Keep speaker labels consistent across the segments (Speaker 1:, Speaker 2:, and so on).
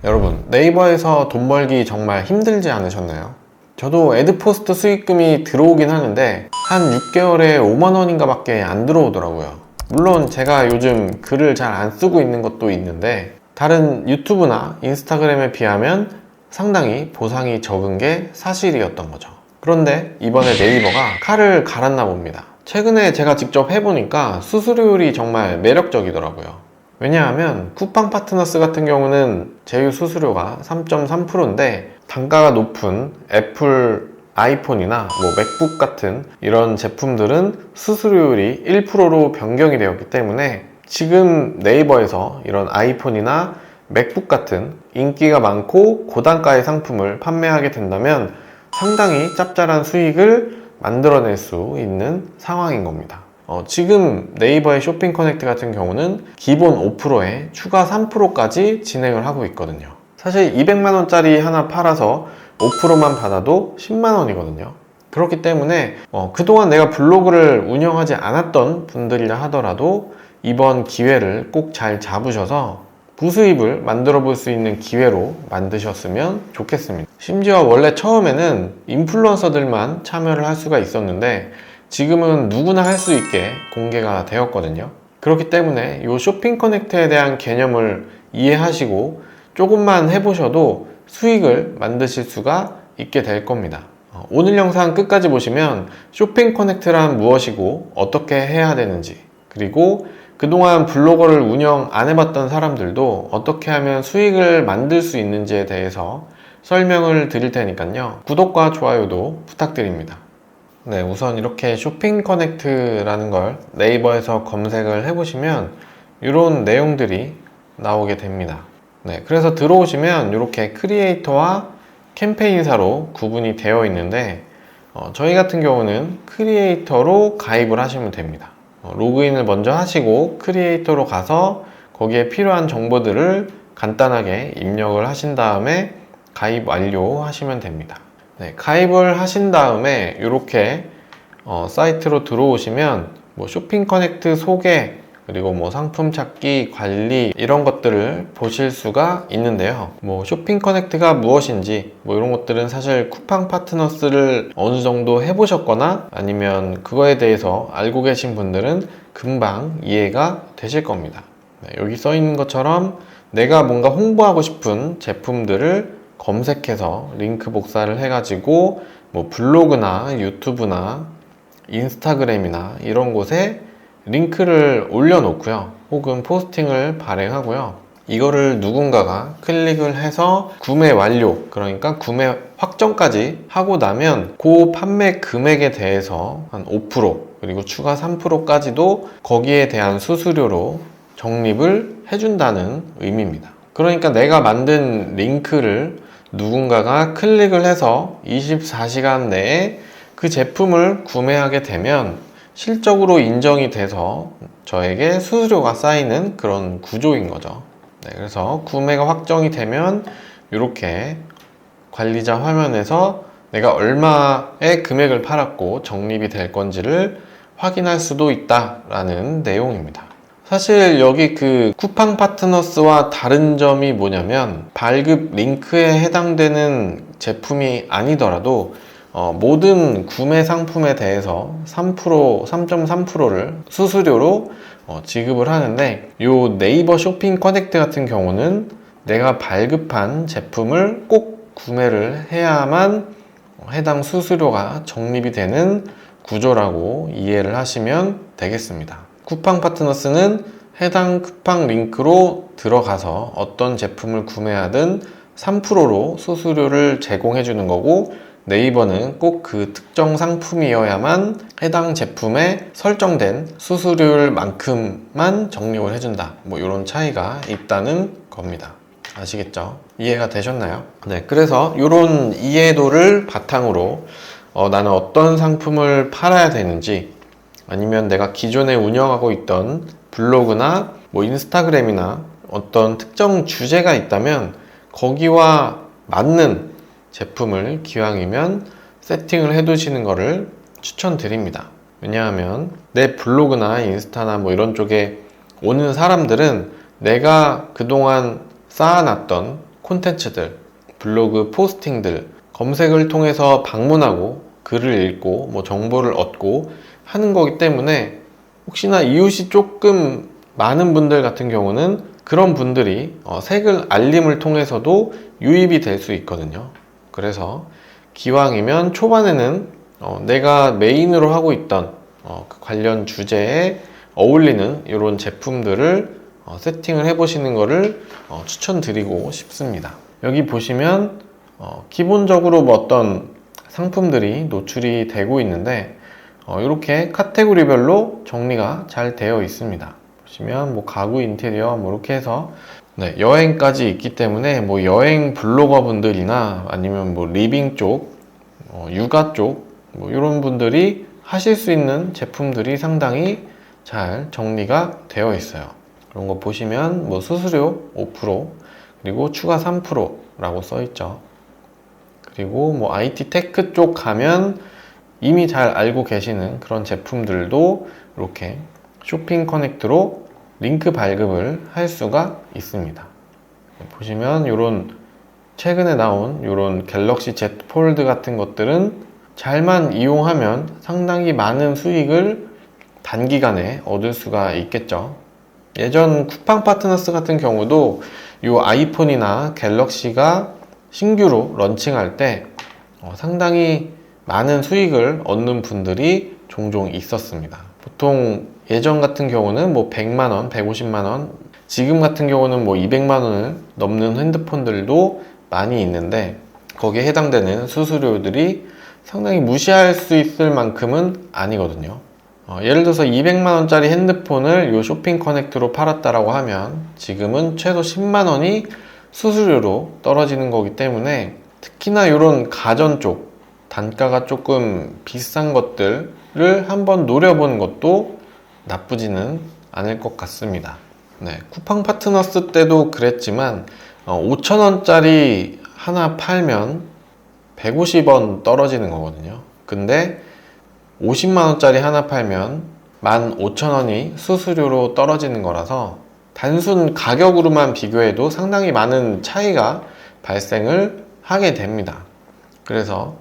Speaker 1: 여러분, 네이버에서 돈 벌기 정말 힘들지 않으셨나요? 저도 애드포스트 수익금이 들어오긴 하는데 한 6개월에 5만원인가 밖에 안 들어오더라고요. 물론 제가 요즘 글을 잘 안 쓰고 있는 것도 있는데 다른 유튜브나 인스타그램에 비하면 상당히 보상이 적은 게 사실이었던 거죠. 그런데 이번에 네이버가 칼을 갈았나 봅니다. 최근에 제가 직접 해보니까 수수료율이 정말 매력적이더라고요. 왜냐하면 쿠팡 파트너스 같은 경우는 제휴 수수료가 3.3%인데 단가가 높은 애플 아이폰이나 맥북 같은 이런 제품들은 수수료율이 1%로 변경이 되었기 때문에 지금 네이버에서 이런 아이폰이나 맥북 같은 인기가 많고 고단가의 상품을 판매하게 된다면 상당히 짭짤한 수익을 만들어낼 수 있는 상황인 겁니다. 지금 네이버의 쇼핑 커넥트 같은 경우는 기본 5%에 추가 3%까지 진행을 하고 있거든요. 사실 200만원짜리 하나 팔아서 5%만 받아도 10만원이거든요. 그렇기 때문에 그동안 내가 블로그를 운영하지 않았던 분들이라 하더라도 이번 기회를 꼭 잘 잡으셔서 부수입을 만들어 볼 수 있는 기회로 만드셨으면 좋겠습니다. 심지어 원래 처음에는 인플루언서들만 참여를 할 수가 있었는데 지금은 누구나 할 수 있게 공개가 되었거든요. 그렇기 때문에 이 쇼핑 커넥트에 대한 개념을 이해하시고 조금만 해보셔도 수익을 만드실 수가 있게 될 겁니다. 오늘 영상 끝까지 보시면 쇼핑 커넥트란 무엇이고 어떻게 해야 되는지, 그리고 그동안 블로거를 운영 안 해봤던 사람들도 어떻게 하면 수익을 만들 수 있는지에 대해서 설명을 드릴 테니까요. 구독과 좋아요도 부탁드립니다. 네, 우선 이렇게 쇼핑 커넥트라는 걸 네이버에서 검색을 해보시면 이런 내용들이 나오게 됩니다. 네, 그래서 들어오시면 이렇게 크리에이터와 캠페인사로 구분이 되어 있는데 저희 같은 경우는 크리에이터로 가입을 하시면 됩니다. 로그인을 먼저 하시고 크리에이터로 가서 거기에 필요한 정보들을 간단하게 입력을 하신 다음에 가입 완료하시면 됩니다. 네, 가입을 하신 다음에 이렇게 사이트로 들어오시면 쇼핑 커넥트 소개, 그리고 상품 찾기, 관리 이런 것들을 보실 수가 있는데요. 쇼핑 커넥트가 무엇인지 이런 것들은 사실 쿠팡 파트너스를 어느 정도 해보셨거나 아니면 그거에 대해서 알고 계신 분들은 금방 이해가 되실 겁니다. 네, 여기 써 있는 것처럼 내가 뭔가 홍보하고 싶은 제품들을 검색해서 링크 복사를 해가지고 블로그나 유튜브나 인스타그램이나 이런 곳에 링크를 올려놓고요. 혹은 포스팅을 발행하고요. 이거를 누군가가 클릭을 해서 구매 완료, 그러니까 구매 확정까지 하고 나면 그 판매 금액에 대해서 한 5% 그리고 추가 3%까지도 거기에 대한 수수료로 적립을 해준다는 의미입니다. 그러니까 내가 만든 링크를 누군가가 클릭을 해서 24시간 내에 그 제품을 구매하게 되면 실적으로 인정이 돼서 저에게 수수료가 쌓이는 그런 구조인 거죠. 네, 그래서 구매가 확정이 되면 이렇게 관리자 화면에서 내가 얼마의 금액을 팔았고 적립이 될 건지를 확인할 수도 있다라는 내용입니다. 사실 여기 그 쿠팡 파트너스와 다른 점이 뭐냐면 발급 링크에 해당되는 제품이 아니더라도 모든 구매 상품에 대해서 3.3%를 수수료로 지급을 하는데 이 네이버 쇼핑 커넥트 같은 경우는 내가 발급한 제품을 꼭 구매를 해야만 해당 수수료가 적립이 되는 구조라고 이해를 하시면 되겠습니다. 쿠팡 파트너스는 해당 쿠팡 링크로 들어가서 어떤 제품을 구매하든 3%로 수수료를 제공해 주는 거고, 네이버는 꼭 그 특정 상품이어야만 해당 제품에 설정된 수수료만큼만 적립을 해준다. 이런 차이가 있다는 겁니다. 아시겠죠? 이해가 되셨나요? 네, 그래서 이런 이해도를 바탕으로 나는 어떤 상품을 팔아야 되는지, 아니면 내가 기존에 운영하고 있던 블로그나 인스타그램이나 어떤 특정 주제가 있다면 거기와 맞는 제품을 기왕이면 세팅을 해 두시는 것을 추천드립니다. 왜냐하면 내 블로그나 인스타나 이런 쪽에 오는 사람들은 내가 그동안 쌓아놨던 콘텐츠들, 블로그 포스팅들, 검색을 통해서 방문하고 글을 읽고 뭐 정보를 얻고 하는 거기 때문에 혹시나 이웃이 조금 많은 분들 같은 경우는 그런 분들이 색을 알림을 통해서도 유입이 될 수 있거든요. 그래서 기왕이면 초반에는 내가 메인으로 하고 있던 그 관련 주제에 어울리는 이런 제품들을 세팅을 해 보시는 것을 추천드리고 싶습니다. 여기 보시면 기본적으로 뭐 어떤 상품들이 노출이 되고 있는데 이렇게 카테고리별로 정리가 잘 되어 있습니다. 보시면 뭐 가구 인테리어 뭐 이렇게 해서 여행까지 있기 때문에 뭐 여행 블로거 분들이나 아니면 뭐 리빙 쪽, 육아 쪽 뭐 이런 분들이 하실 수 있는 제품들이 상당히 잘 정리가 되어 있어요. 그런 거 보시면 뭐 수수료 5% 그리고 추가 3%라고 써 있죠. 그리고 뭐 IT 테크 쪽 가면 이미 잘 알고 계시는 그런 제품들도 이렇게 쇼핑 커넥트로 링크 발급을 할 수가 있습니다. 보시면 이런 최근에 나온 이런 갤럭시 Z 폴드 같은 것들은 잘만 이용하면 상당히 많은 수익을 단기간에 얻을 수가 있겠죠. 예전 쿠팡 파트너스 같은 경우도 이 아이폰이나 갤럭시가 신규로 런칭할 때 상당히 많은 수익을 얻는 분들이 종종 있었습니다. 보통 예전 같은 경우는 뭐 100만원, 150만원, 지금 같은 경우는 뭐 200만원을 넘는 핸드폰들도 많이 있는데 거기에 해당되는 수수료들이 상당히 무시할 수 있을 만큼은 아니거든요. 예를 들어서 200만원짜리 핸드폰을 이 쇼핑 커넥트로 팔았다라고 하면 지금은 최소 10만원이 수수료로 떨어지는 거기 때문에 특히나 이런 가전 쪽 단가가 조금 비싼 것들을 한번 노려보는 것도 나쁘지는 않을 것 같습니다. 쿠팡 파트너스 때도 그랬지만 5,000원짜리 하나 팔면 150원 떨어지는 거거든요. 근데 50만원짜리 하나 팔면 15,000원이 수수료로 떨어지는 거라서 단순 가격으로만 비교해도 상당히 많은 차이가 발생을 하게 됩니다. 그래서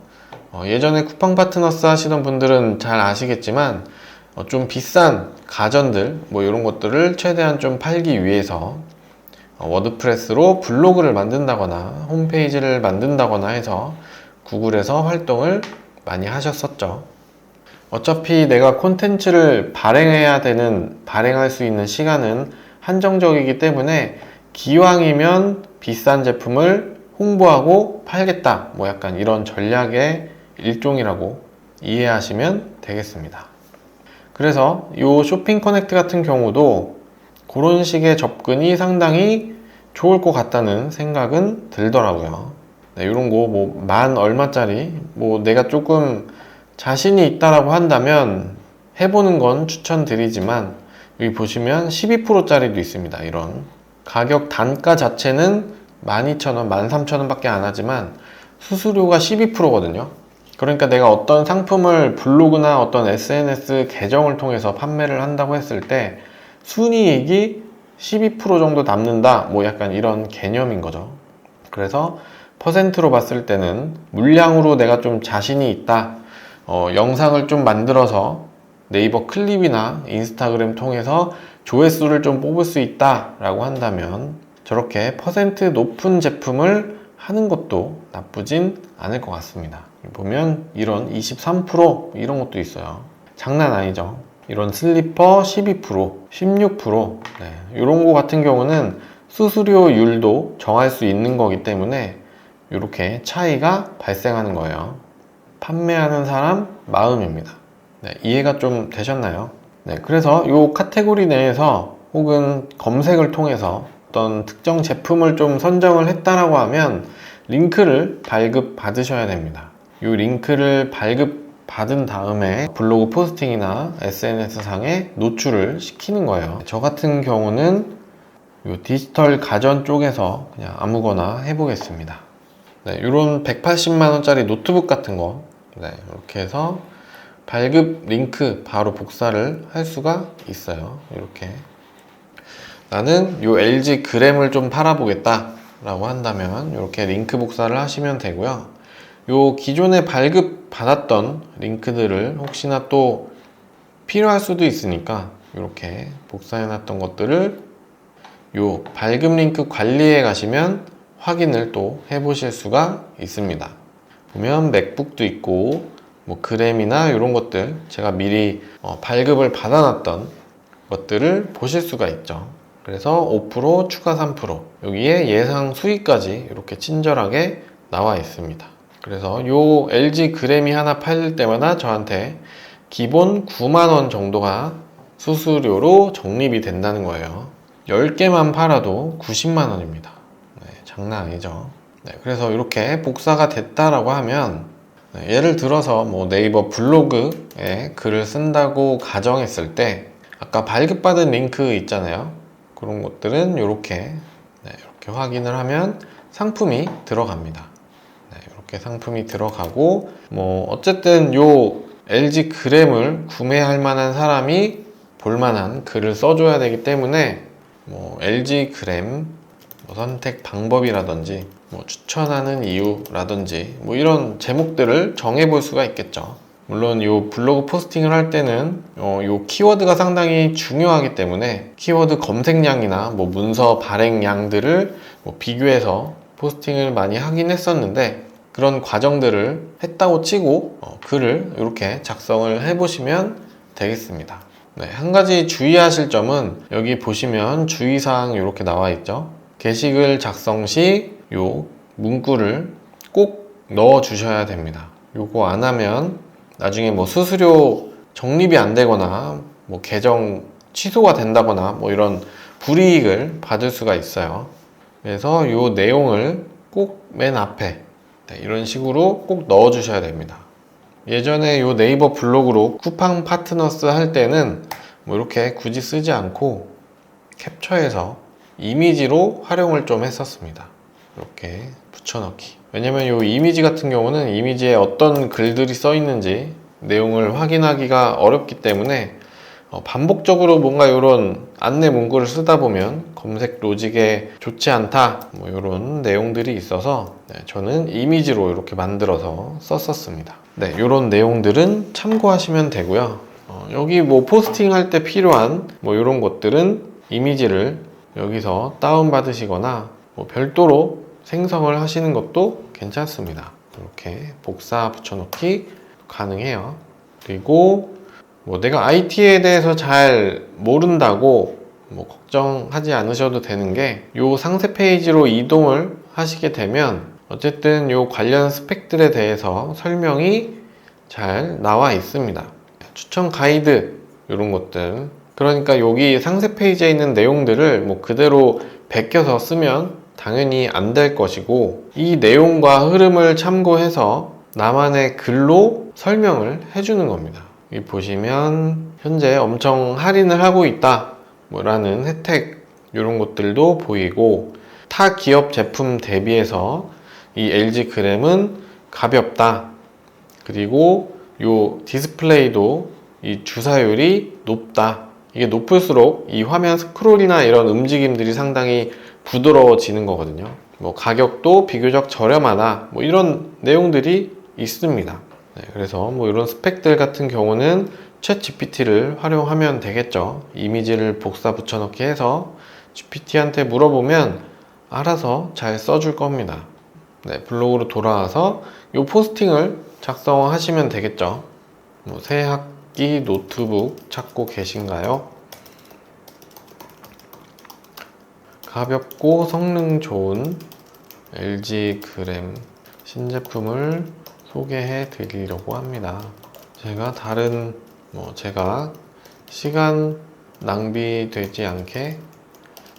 Speaker 1: 예전에 쿠팡 파트너스 하시던 분들은 잘 아시겠지만 좀 비싼 가전들 뭐 이런 것들을 최대한 좀 팔기 위해서 워드프레스로 블로그를 만든다거나 홈페이지를 만든다거나 해서 구글에서 활동을 많이 하셨었죠. 어차피 내가 콘텐츠를 발행할 수 있는 시간은 한정적이기 때문에 기왕이면 비싼 제품을 홍보하고 팔겠다 뭐 약간 이런 전략의 일종이라고 이해하시면 되겠습니다. 그래서 이 쇼핑 커넥트 같은 경우도 그런 식의 접근이 상당히 좋을 것 같다는 생각은 들더라고요. 이런 거 뭐 만 얼마짜리 뭐 내가 조금 자신이 있다라고 한다면 해보는 건 추천드리지만 여기 보시면 12%짜리도 있습니다. 이런 가격 단가 자체는 12,000원, 13,000원 밖에 안 하지만 수수료가 12%거든요. 그러니까 내가 어떤 상품을 블로그나 어떤 SNS 계정을 통해서 판매를 한다고 했을 때 순이익이 12% 정도 남는다 뭐 약간 이런 개념인 거죠. 그래서 퍼센트로 봤을 때는 물량으로 내가 좀 자신이 있다, 영상을 좀 만들어서 네이버 클립이나 인스타그램 통해서 조회수를 좀 뽑을 수 있다 라고 한다면 저렇게 퍼센트 높은 제품을 하는 것도 나쁘진 않을 것 같습니다. 보면 이런 23% 이런 것도 있어요. 장난 아니죠. 이런 슬리퍼 12%, 16% 이런 거 같은 경우는 수수료율도 정할 수 있는 거기 때문에 이렇게 차이가 발생하는 거예요. 판매하는 사람 마음입니다. 이해가 좀 되셨나요? 그래서 이 카테고리 내에서 혹은 검색을 통해서 어떤 특정 제품을 좀 선정을 했다라고 하면 링크를 발급 받으셔야 됩니다. 이 링크를 발급 받은 다음에 블로그 포스팅이나 SNS 상에 노출을 시키는 거예요. 저 같은 경우는 이 디지털 가전 쪽에서 그냥 아무거나 해보겠습니다. 이런 180만원짜리 노트북 같은 거 이렇게 해서 발급 링크 바로 복사를 할 수가 있어요. 이렇게 나는 이 LG 그램을 좀 팔아보겠다. 라고 한다면 이렇게 링크 복사를 하시면 되고요. 요 기존에 발급 받았던 링크들을 혹시나 또 필요할 수도 있으니까 이렇게 복사해 놨던 것들을 요 발급 링크 관리에 가시면 확인을 또 해 보실 수가 있습니다. 보면 맥북도 있고 뭐 그램이나 이런 것들 제가 미리 발급을 받아 놨던 것들을 보실 수가 있죠. 그래서 5% 추가 3% 여기에 예상 수익까지 이렇게 친절하게 나와 있습니다. 그래서 요 LG 그램이 하나 팔릴 때마다 저한테 기본 9만원 정도가 수수료로 적립이 된다는 거예요. 10개만 팔아도 90만원입니다. 네, 장난 아니죠. 네, 그래서 이렇게 복사가 됐다라고 하면 예를 들어서 뭐 네이버 블로그에 글을 쓴다고 가정했을 때 아까 발급받은 링크 있잖아요. 그런 것들은 이렇게 확인을 하면 상품이 들어갑니다. 네, 이렇게 상품이 들어가고 뭐 어쨌든 요 LG 그램을 구매할 만한 사람이 볼만한 글을 써줘야 되기 때문에 뭐 LG 그램 뭐 선택 방법이라든지 뭐 추천하는 이유라든지 뭐 이런 제목들을 정해 볼 수가 있겠죠. 물론 이 블로그 포스팅을 할 때는 이 키워드가 상당히 중요하기 때문에 키워드 검색량이나 뭐 문서 발행량들을 뭐 비교해서 포스팅을 많이 하긴 했었는데 그런 과정들을 했다고 치고 글을 이렇게 작성을 해 보시면 되겠습니다. 네, 한 가지 주의하실 점은 여기 보시면 주의사항 이렇게 나와 있죠. 게시글 작성 시 요 문구를 꼭 넣어 주셔야 됩니다. 요거 안 하면 나중에 뭐 수수료 적립이 안 되거나 뭐 계정 취소가 된다거나 뭐 이런 불이익을 받을 수가 있어요. 그래서 요 내용을 꼭 맨 앞에 이런 식으로 꼭 넣어 주셔야 됩니다. 예전에 요 네이버 블로그로 쿠팡 파트너스 할 때는 뭐 이렇게 굳이 쓰지 않고 캡처해서 이미지로 활용을 좀 했었습니다. 이렇게 붙여넣기. 왜냐면 이 이미지 같은 경우는 이미지에 어떤 글들이 써 있는지 내용을 확인하기가 어렵기 때문에 반복적으로 뭔가 이런 안내 문구를 쓰다 보면 검색 로직에 좋지 않다 뭐 이런 내용들이 있어서 저는 이미지로 이렇게 만들어서 썼었습니다. 네, 이런 내용들은 참고하시면 되고요. 여기 뭐 포스팅 할 때 필요한 뭐 이런 것들은 이미지를 여기서 다운 받으시거나 뭐 별도로 생성을 하시는 것도 괜찮습니다. 이렇게 복사 붙여넣기 가능해요. 그리고 뭐 내가 IT에 대해서 잘 모른다고 뭐 걱정하지 않으셔도 되는 게 요 상세 페이지로 이동을 하시게 되면 어쨌든 요 관련 스펙들에 대해서 설명이 잘 나와 있습니다. 추천 가이드 이런 것들, 그러니까 여기 상세 페이지에 있는 내용들을 뭐 그대로 베껴서 쓰면 당연히 안 될 것이고 이 내용과 흐름을 참고해서 나만의 글로 설명을 해주는 겁니다. 여기 보시면 현재 엄청 할인을 하고 있다 라는 혜택 이런 것들도 보이고 타 기업 제품 대비해서 이 LG 그램은 가볍다. 그리고 요 디스플레이도 이 주사율이 높다. 이게 높을수록 이 화면 스크롤이나 이런 움직임들이 상당히 부드러워지는 거거든요. 뭐 가격도 비교적 저렴하다. 뭐 이런 내용들이 있습니다. 네, 그래서 뭐 이런 스펙들 같은 경우는 챗 GPT를 활용하면 되겠죠. 이미지를 복사 붙여넣기 해서 GPT한테 물어보면 알아서 잘 써줄 겁니다. 네, 블로그로 돌아와서 이 포스팅을 작성하시면 되겠죠. 뭐 새 학기 노트북 찾고 계신가요? 가볍고 성능 좋은 LG 그램 신제품을 소개해 드리려고 합니다. 제가 제가 시간 낭비되지 않게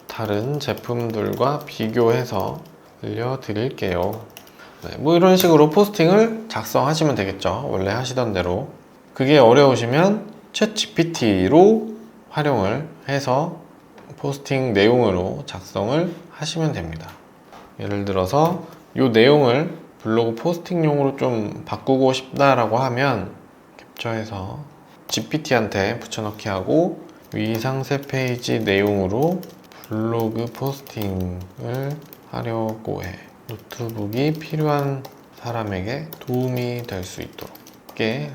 Speaker 1: 다른 제품들과 비교해서 알려드릴게요. 네, 뭐 이런 식으로 포스팅을 작성하시면 되겠죠. 원래 하시던 대로. 그게 어려우시면 챗 GPT로 활용을 해서 포스팅 내용으로 작성을 하시면 됩니다. 예를 들어서 이 내용을 블로그 포스팅용으로 좀 바꾸고 싶다라고 하면 캡처해서 GPT한테 붙여넣기 하고 위 상세 페이지 내용으로 블로그 포스팅을 하려고 해. 노트북이 필요한 사람에게 도움이 될 수 있도록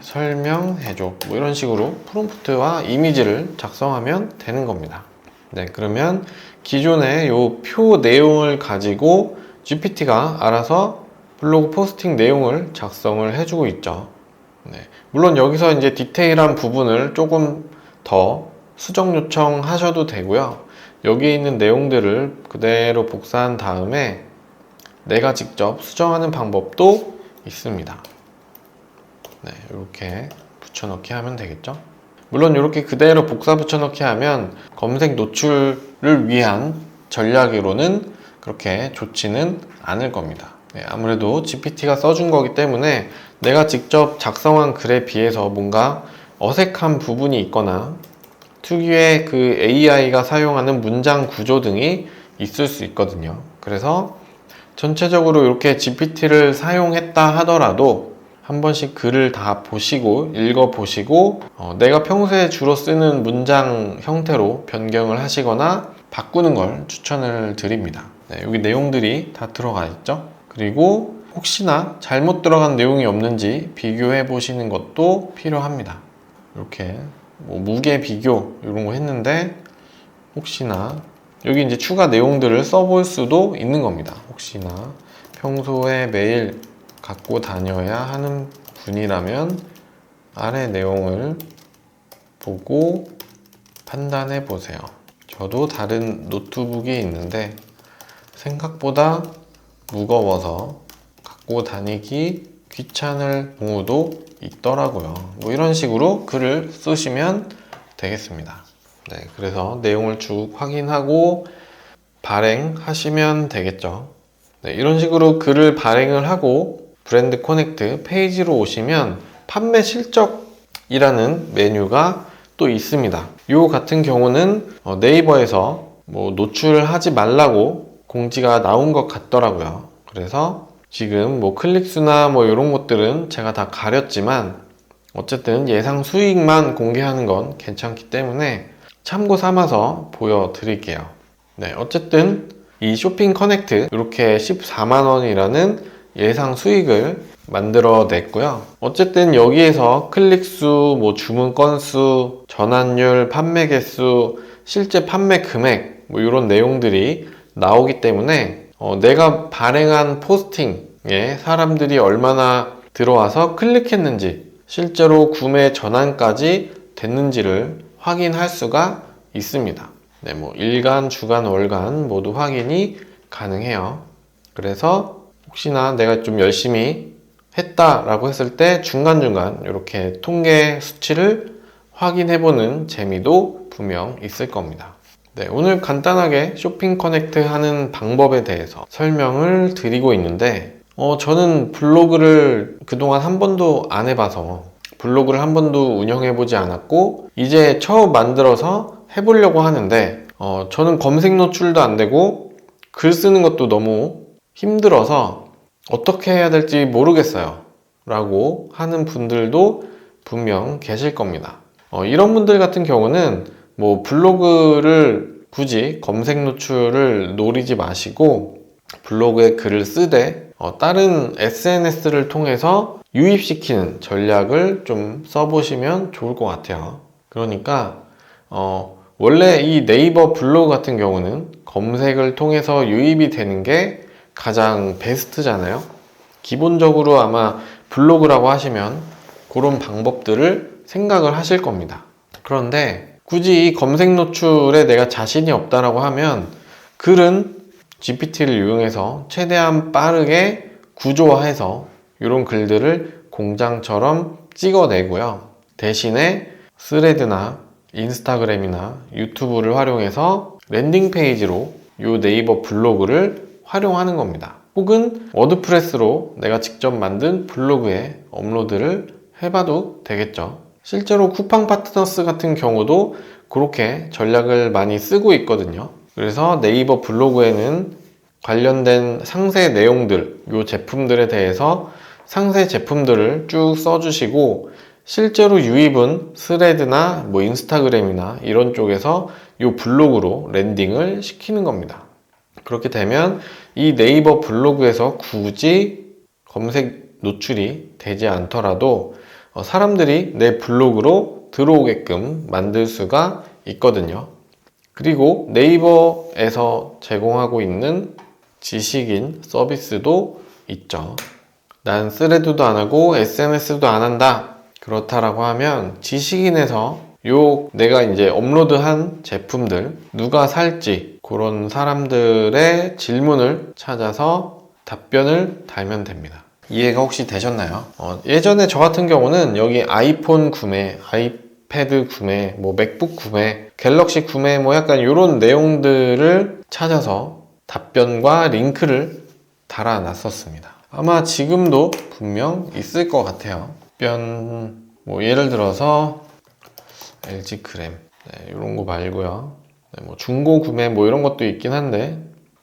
Speaker 1: 설명해줘. 뭐 이런 식으로 프롬프트와 이미지를 작성하면 되는 겁니다. 네, 그러면 기존의 요 표 내용을 가지고 GPT가 알아서 블로그 포스팅 내용을 작성을 해주고 있죠. 네, 물론 여기서 이제 디테일한 부분을 조금 더 수정 요청하셔도 되고요. 여기에 있는 내용들을 그대로 복사한 다음에 내가 직접 수정하는 방법도 있습니다. 네, 이렇게 붙여넣기 하면 되겠죠. 물론 이렇게 그대로 복사 붙여넣기 하면 검색 노출을 위한 전략으로는 그렇게 좋지는 않을 겁니다. 네, 아무래도 GPT가 써준 거기 때문에 내가 직접 작성한 글에 비해서 뭔가 어색한 부분이 있거나 특유의 그 AI가 사용하는 문장 구조 등이 있을 수 있거든요. 그래서 전체적으로 이렇게 GPT를 사용했다 하더라도 한 번씩 글을 다 보시고 읽어보시고 내가 평소에 주로 쓰는 문장 형태로 변경을 하시거나 바꾸는 걸 추천을 드립니다. 네, 여기 내용들이 다 들어가 있죠. 그리고 혹시나 잘못 들어간 내용이 없는지 비교해 보시는 것도 필요합니다. 이렇게 뭐 무게 비교 이런 거 했는데 혹시나 여기 이제 추가 내용들을 써볼 수도 있는 겁니다. 혹시나 평소에 매일 갖고 다녀야 하는 분이라면 아래 내용을 보고 판단해 보세요. 저도 다른 노트북이 있는데 생각보다 무거워서 갖고 다니기 귀찮을 경우도 있더라고요. 뭐 이런 식으로 글을 쓰시면 되겠습니다. 네, 그래서 내용을 쭉 확인하고 발행하시면 되겠죠. 네, 이런 식으로 글을 발행을 하고 브랜드 커넥트 페이지로 오시면 판매 실적이라는 메뉴가 또 있습니다. 이 같은 경우는 네이버에서 뭐 노출하지 말라고 공지가 나온 것 같더라고요. 그래서 지금 뭐 클릭수나 뭐 이런 것들은 제가 다 가렸지만 어쨌든 예상 수익만 공개하는 건 괜찮기 때문에 참고 삼아서 보여드릴게요. 네, 어쨌든 이 쇼핑 커넥트 이렇게 14만원이라는 예상 수익을 만들어 냈고요. 어쨌든 여기에서 클릭수, 뭐 주문 건수, 전환율, 판매 개수, 실제 판매 금액 뭐 이런 내용들이 나오기 때문에 내가 발행한 포스팅에 사람들이 얼마나 들어와서 클릭했는지 실제로 구매 전환까지 됐는지를 확인할 수가 있습니다. 네, 뭐 일간, 주간, 월간 모두 확인이 가능해요. 그래서 혹시나 내가 좀 열심히 했다라고 했을 때 중간중간 이렇게 통계 수치를 확인해보는 재미도 분명 있을 겁니다. 네, 오늘 간단하게 쇼핑 커넥트 하는 방법에 대해서 설명을 드리고 있는데 저는 블로그를 그동안 한 번도 안 해봐서 블로그를 한 번도 운영해보지 않았고 이제 처음 만들어서 해보려고 하는데 저는 검색 노출도 안 되고 글 쓰는 것도 너무 힘들어서 어떻게 해야 될지 모르겠어요 라고 하는 분들도 분명 계실 겁니다. 이런 분들 같은 경우는 뭐 블로그를 굳이 검색 노출을 노리지 마시고 블로그에 글을 쓰되 다른 SNS를 통해서 유입시키는 전략을 좀 써보시면 좋을 것 같아요. 그러니까 원래 이 네이버 블로그 같은 경우는 검색을 통해서 유입이 되는 게 가장 베스트잖아요. 기본적으로 아마 블로그라고 하시면 그런 방법들을 생각을 하실 겁니다. 그런데 굳이 이 검색 노출에 내가 자신이 없다라고 하면 글은 GPT를 이용해서 최대한 빠르게 구조화해서 이런 글들을 공장처럼 찍어내고요. 대신에 스레드나 인스타그램이나 유튜브를 활용해서 랜딩 페이지로 이 네이버 블로그를 활용하는 겁니다. 혹은 워드프레스로 내가 직접 만든 블로그에 업로드를 해봐도 되겠죠. 실제로 쿠팡 파트너스 같은 경우도 그렇게 전략을 많이 쓰고 있거든요. 그래서 네이버 블로그에는 관련된 상세 내용들, 이 제품들에 대해서 상세 제품들을 쭉 써주시고 실제로 유입은 스레드나 뭐 인스타그램이나 이런 쪽에서 이 블로그로 랜딩을 시키는 겁니다. 그렇게 되면 이 네이버 블로그에서 굳이 검색 노출이 되지 않더라도 사람들이 내 블로그로 들어오게끔 만들 수가 있거든요. 그리고 네이버에서 제공하고 있는 지식인 서비스도 있죠. 난 스레드도 안 하고 SNS도 안 한다. 그렇다라고 하면 지식인에서 내가 이제 업로드한 제품들 누가 살지 그런 사람들의 질문을 찾아서 답변을 달면 됩니다. 이해가 혹시 되셨나요? 예전에 저 같은 경우는 여기 아이폰 구매, 아이패드 구매, 뭐 맥북 구매, 갤럭시 구매 뭐 약간 이런 내용들을 찾아서 답변과 링크를 달아놨었습니다. 아마 지금도 분명 있을 것 같아요. 답변 뭐 예를 들어서 LG 그램 이런 거 말고요. 뭐 중고 구매 뭐 이런 것도 있긴 한데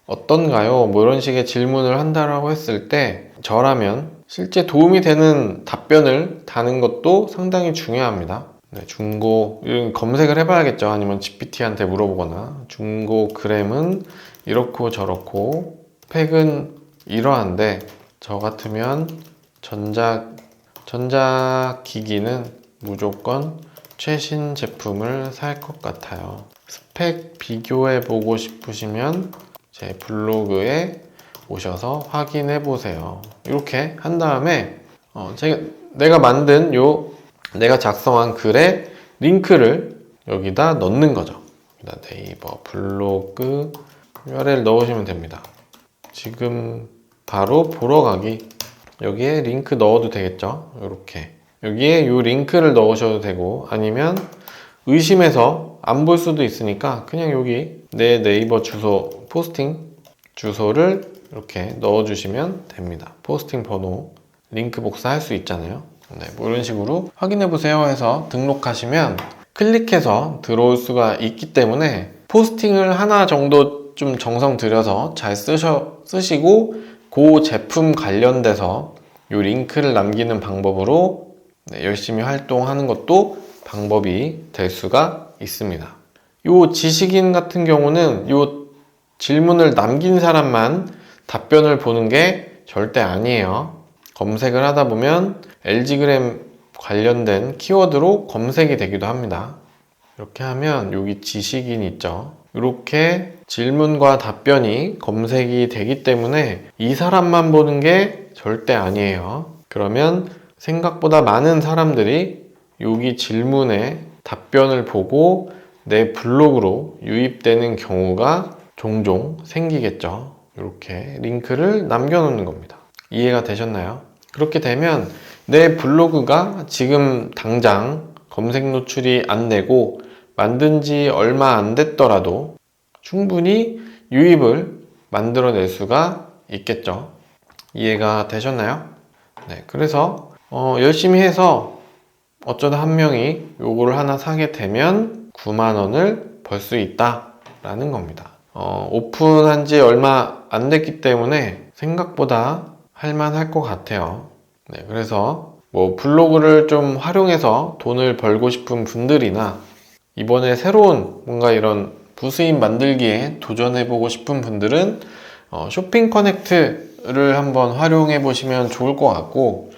Speaker 1: 어떤가요? 뭐 이런 식의 질문을 한다라고 했을 때 저라면 실제 도움이 되는 답변을 다는 것도 상당히 중요합니다. 중고 이런 검색을 해봐야겠죠. 아니면 GPT한테 물어보거나 중고 그램은 이렇고 저렇고 스펙은 이러한데 저 같으면 전자기기는 무조건 최신 제품을 살 것 같아요. 스펙 비교해 보고 싶으시면 제 블로그에 오셔서 확인해 보세요. 이렇게 한 다음에 내가 만든 내가 작성한 글에 링크를 여기다 넣는 거죠. 네이버 블로그 URL 넣으시면 됩니다. 지금 바로 보러 가기. 여기에 링크 넣어도 되겠죠. 이렇게 여기에 이 링크를 넣으셔도 되고 아니면 의심해서 안 볼 수도 있으니까 그냥 여기 내 네이버 주소 포스팅 주소를 이렇게 넣어주시면 됩니다. 포스팅 번호 링크 복사할 수 있잖아요. 뭐 이런 식으로 확인해 보세요 해서 등록하시면 클릭해서 들어올 수가 있기 때문에 포스팅을 하나 정도 좀 정성 들여서 잘 쓰시고 그 제품 관련돼서 이 링크를 남기는 방법으로 열심히 활동하는 것도 방법이 될 수가 있습니다. 이 지식인 같은 경우는 이 질문을 남긴 사람만 답변을 보는 게 절대 아니에요. 검색을 하다 보면 LG그램 관련된 키워드로 검색이 되기도 합니다. 이렇게 하면 여기 지식인 있죠. 이렇게 질문과 답변이 검색이 되기 때문에 이 사람만 보는 게 절대 아니에요. 그러면 생각보다 많은 사람들이 여기 질문에 답변을 보고 내 블로그로 유입되는 경우가 종종 생기겠죠. 이렇게 링크를 남겨놓는 겁니다. 이해가 되셨나요? 그렇게 되면 내 블로그가 지금 당장 검색 노출이 안 되고 만든 지 얼마 안 됐더라도 충분히 유입을 만들어낼 수가 있겠죠. 이해가 되셨나요? 네, 그래서 열심히 해서 어쩌다 한 명이 요거를 하나 사게 되면 9만 원을 벌 수 있다라는 겁니다. 오픈한 지 얼마 안 됐기 때문에 생각보다 할만할 것 같아요. 네, 그래서 뭐 블로그를 좀 활용해서 돈을 벌고 싶은 분들이나 이번에 새로운 뭔가 이런 부수입 만들기에 도전해보고 싶은 분들은 쇼핑 커넥트를 한번 활용해 보시면 좋을 것 같고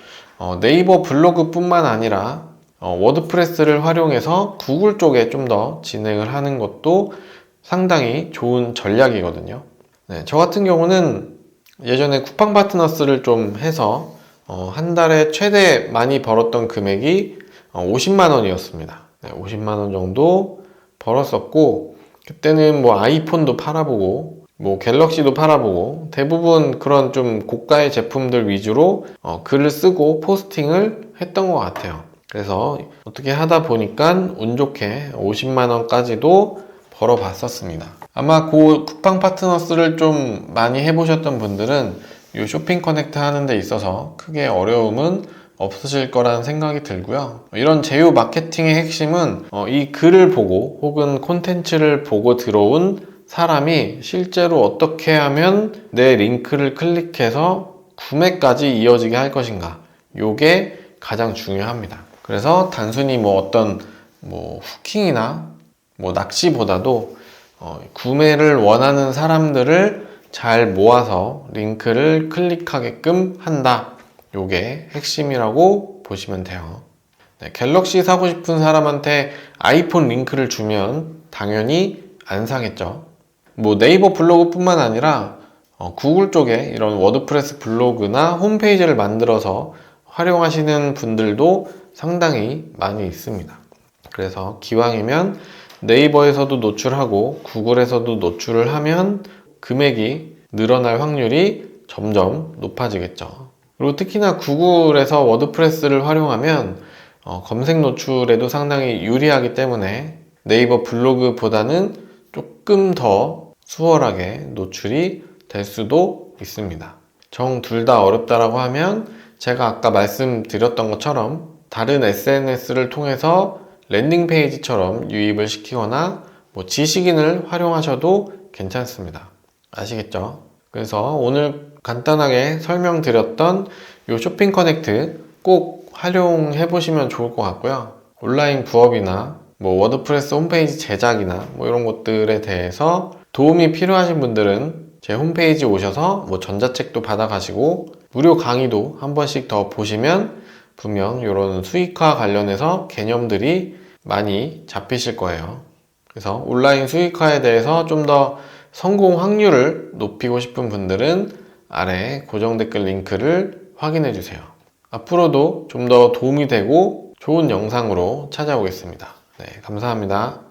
Speaker 1: 네이버 블로그 뿐만 아니라 워드프레스를 활용해서 구글 쪽에 좀 더 진행을 하는 것도 상당히 좋은 전략이거든요. 네, 저 같은 경우는 예전에 쿠팡 파트너스를 좀 해서 한 달에 최대 많이 벌었던 금액이 50만 원이었습니다. 네, 50만 원 정도 벌었었고 그때는 뭐 아이폰도 팔아보고 뭐 갤럭시도 팔아보고 대부분 그런 좀 고가의 제품들 위주로 글을 쓰고 포스팅을 했던 것 같아요. 그래서 어떻게 하다 보니까 운 좋게 50만 원까지도 벌어봤었습니다. 아마 그 쿠팡 파트너스를 좀 많이 해보셨던 분들은 이 쇼핑 커넥트 하는 데 있어서 크게 어려움은 없으실 거라는 생각이 들고요. 이런 제휴 마케팅의 핵심은 이 글을 보고 혹은 콘텐츠를 보고 들어온 사람이 실제로 어떻게 하면 내 링크를 클릭해서 구매까지 이어지게 할 것인가, 이게 가장 중요합니다. 그래서 단순히 뭐 어떤 후킹이나 낚시보다도 구매를 원하는 사람들을 잘 모아서 링크를 클릭하게끔 한다. 요게 핵심이라고 보시면 돼요. 네, 갤럭시 사고 싶은 사람한테 아이폰 링크를 주면 당연히 안 사겠죠. 뭐 네이버 블로그뿐만 아니라 구글 쪽에 이런 워드프레스 블로그나 홈페이지를 만들어서 활용하시는 분들도 상당히 많이 있습니다. 그래서 기왕이면 네이버에서도 노출하고 구글에서도 노출을 하면 금액이 늘어날 확률이 점점 높아지겠죠. 그리고 특히나 구글에서 워드프레스를 활용하면 검색 노출에도 상당히 유리하기 때문에 네이버 블로그보다는 조금 더 수월하게 노출이 될 수도 있습니다. 정 둘 다 어렵다라고 하면 제가 아까 말씀드렸던 것처럼 다른 SNS를 통해서 랜딩 페이지처럼 유입을 시키거나 뭐 지식인을 활용하셔도 괜찮습니다. 아시겠죠? 그래서 오늘 간단하게 설명드렸던 이 쇼핑 커넥트 꼭 활용해 보시면 좋을 것 같고요. 온라인 부업이나 뭐 워드프레스 홈페이지 제작이나 뭐 이런 것들에 대해서 도움이 필요하신 분들은 제 홈페이지 오셔서 뭐 전자책도 받아가시고 무료 강의도 한 번씩 더 보시면 분명 이런 수익화 관련해서 개념들이 많이 잡히실 거예요. 그래서 온라인 수익화에 대해서 좀 더 성공 확률을 높이고 싶은 분들은 아래 고정 댓글 링크를 확인해 주세요. 앞으로도 좀 더 도움이 되고 좋은 영상으로 찾아오겠습니다. 네, 감사합니다.